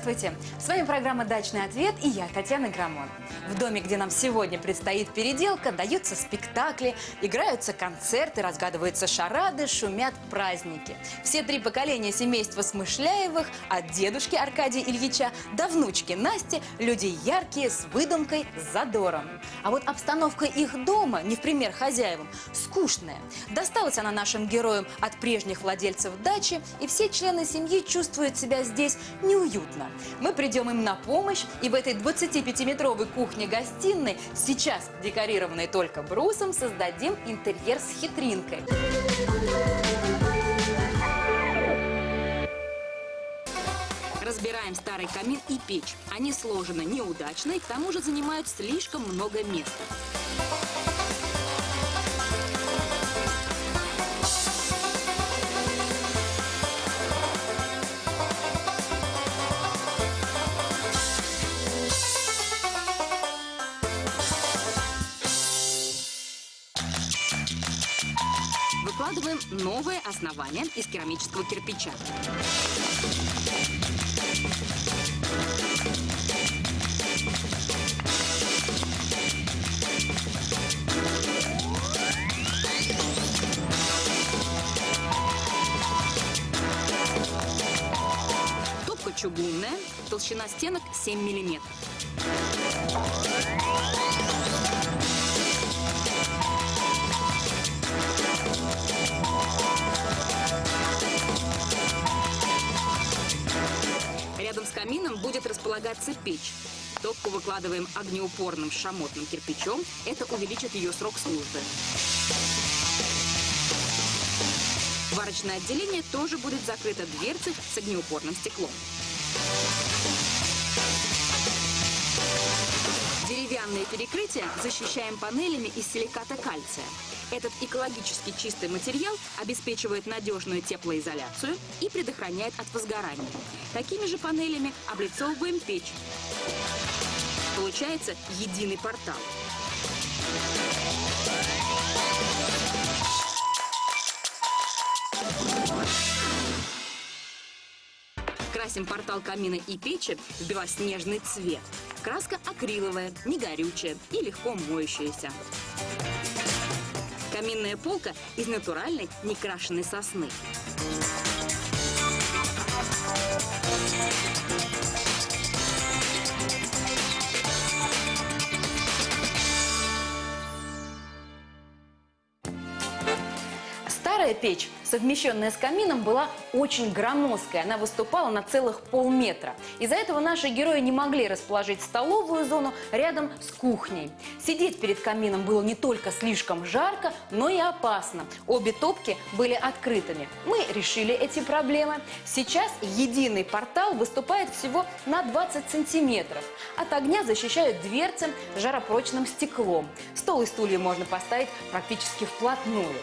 Здравствуйте! С вами программа «Дачный ответ» и я, Татьяна Грамон. В доме, где нам сегодня предстоит переделка, даются спектакли, играются концерты, разгадываются шарады, шумят праздники. Все три поколения семейства Смышляевых, от дедушки Аркадия Ильича до внучки Насти, люди яркие, с выдумкой, с задором. А вот обстановка их дома, не в пример хозяевам, скучная. Досталась она нашим героям от прежних владельцев дачи, и все члены семьи чувствуют себя здесь неуютно. Мы придем им на помощь, и в этой 25-метровой кухне-гостиной, сейчас декорированной только брусом, создадим интерьер с хитринкой. Разбираем старый камин и печь. Они сложены неудачно и к тому же занимают слишком много места. Выкладываем новое основание из керамического кирпича. Топка чугунная, толщина стенок 7 миллиметров. Рядом с камином будет располагаться печь. Топку выкладываем огнеупорным шамотным кирпичом. Это увеличит ее срок службы. Варочное отделение тоже будет закрыто дверцей с огнеупорным стеклом. Деревянные перекрытия защищаем панелями из силиката кальция. Этот экологически чистый материал обеспечивает надежную теплоизоляцию и предохраняет от возгорания. Такими же панелями облицовываем печь. Получается единый портал. Красим портал камина и печи в белоснежный цвет. Краска акриловая, не горючая и легко моющаяся. Каминная полка из натуральной некрашенной сосны. Старая печь, совмещенная с камином, была очень громоздкой. Она выступала на целых полметра. Из-за этого наши герои не могли расположить столовую зону рядом с кухней. Сидеть перед камином было не только слишком жарко, но и опасно. Обе топки были открытыми. Мы решили эти проблемы. Сейчас единый портал выступает всего на 20 сантиметров. От огня защищают дверцы жаропрочным стеклом. Стол и стулья можно поставить практически вплотную.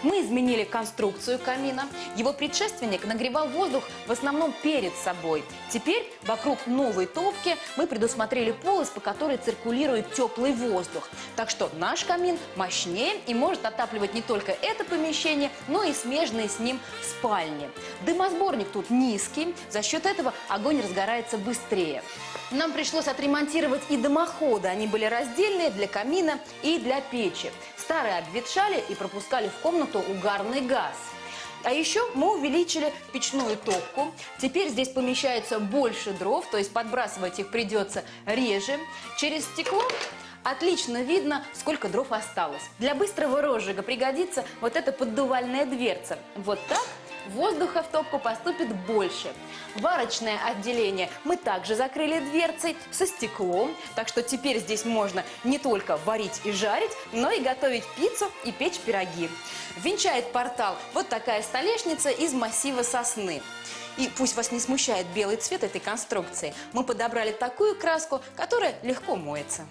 Мы изменили конструкцию камина. Его предшественник нагревал воздух в основном перед собой. Теперь вокруг новой топки мы предусмотрели полость, по которой циркулирует теплый воздух. Так что наш камин мощнее и может отапливать не только это помещение, но и смежные с ним спальни. Дымосборник тут низкий, за счет этого огонь разгорается быстрее. Нам пришлось отремонтировать и дымоходы. Они были раздельные для камина и для печи. Старые обветшали и пропускали в комнату угарный газ. А еще мы увеличили печную топку. Теперь здесь помещается больше дров, то есть подбрасывать их придется реже. Через стекло отлично видно, сколько дров осталось. Для быстрого розжига пригодится вот эта поддувальная дверца. Вот так воздуха в топку поступит больше. Варочное отделение мы также закрыли дверцей со стеклом, так что теперь здесь можно не только варить и жарить, но и готовить пиццу и печь пироги. Венчает портал вот такая столешница из массива сосны. И пусть вас не смущает белый цвет этой конструкции, мы подобрали такую краску, которая легко моется.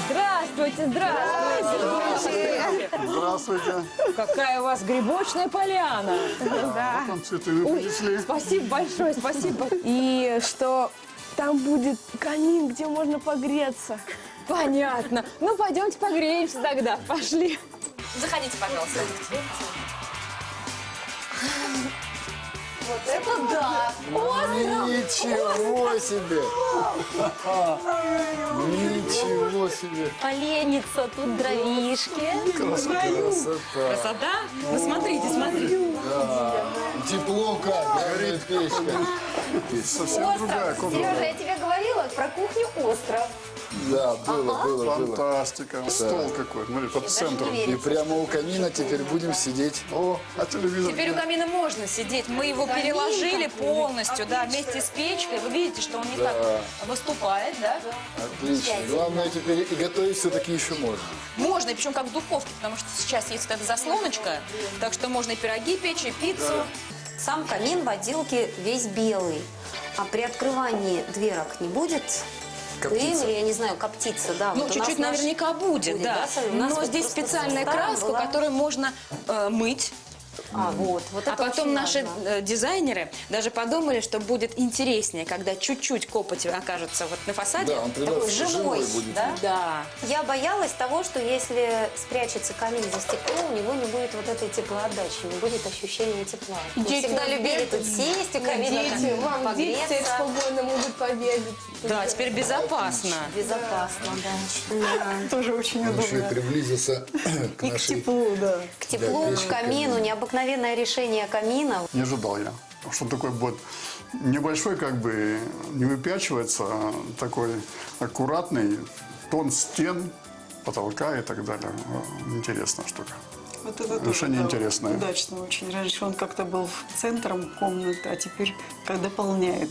Здравствуйте, здравствуйте. Здравствуйте. Какая у вас грибочная поляна. Да. Там цветы вы принесли. Спасибо большое, спасибо. И что там будет камин, где можно погреться. Понятно. Ну, пойдемте погреемся тогда. Пошли. Заходите, пожалуйста. Вот это да! Ничего себе! Ничего себе! Поленница, тут дровишки. Красота! Красота? Ну, смотрите, смотрите. Тепло как, горит печка. Совсем другая Сережа, комната. я тебе говорила про кухню остров. Да, было. Фантастика. Стол какой. Смотри, по центру. И прямо у камина теперь будем сидеть. О, а телевизор? Теперь у камина можно сидеть. Мы его переложили полностью, да, вместе с печкой. Вы видите, что он не так выступает, да? Отлично. Главное теперь и готовить все-таки еще можно. Можно, и причем как в духовке, потому что сейчас есть вот эта заслоночка, так что можно и пироги печь, и пиццу. Сам камин в отделке весь белый. А при открывании дверок не будет дым, или, я не знаю, коптиться, да? Ну, вот у нас чуть-чуть наш наверняка будет, да. У нас Но вот здесь просто специальная старая краска, была. которую можно мыть. Вот А это потом очень наши важно. дизайнеры даже подумали, что будет интереснее, когда чуть-чуть копоти окажется вот на фасаде. Да, он Такой придется живой, живой будет. да? Да. Я боялась того, что если спрячется камин за стекло, у него не будет вот этой теплоотдачи, не будет ощущения тепла. Мы Дети всегда вот любили бегают. тут сесть у камина, Дети, вам дети погреться. спокойно могут побегать. Да, теперь безопасно. Безопасно, да. Тоже очень Еще и приблизился к нашей... К теплу, к камину, необыкновенное решение камина. Не ожидал я, что такой будет небольшой, как бы не выпячивается, а такой аккуратный, тон стен, потолка и так далее. Интересная штука. Вот это тоже, Решение интересное. Удачно очень. Раньше он как-то был центром комнаты, а теперь как дополняет.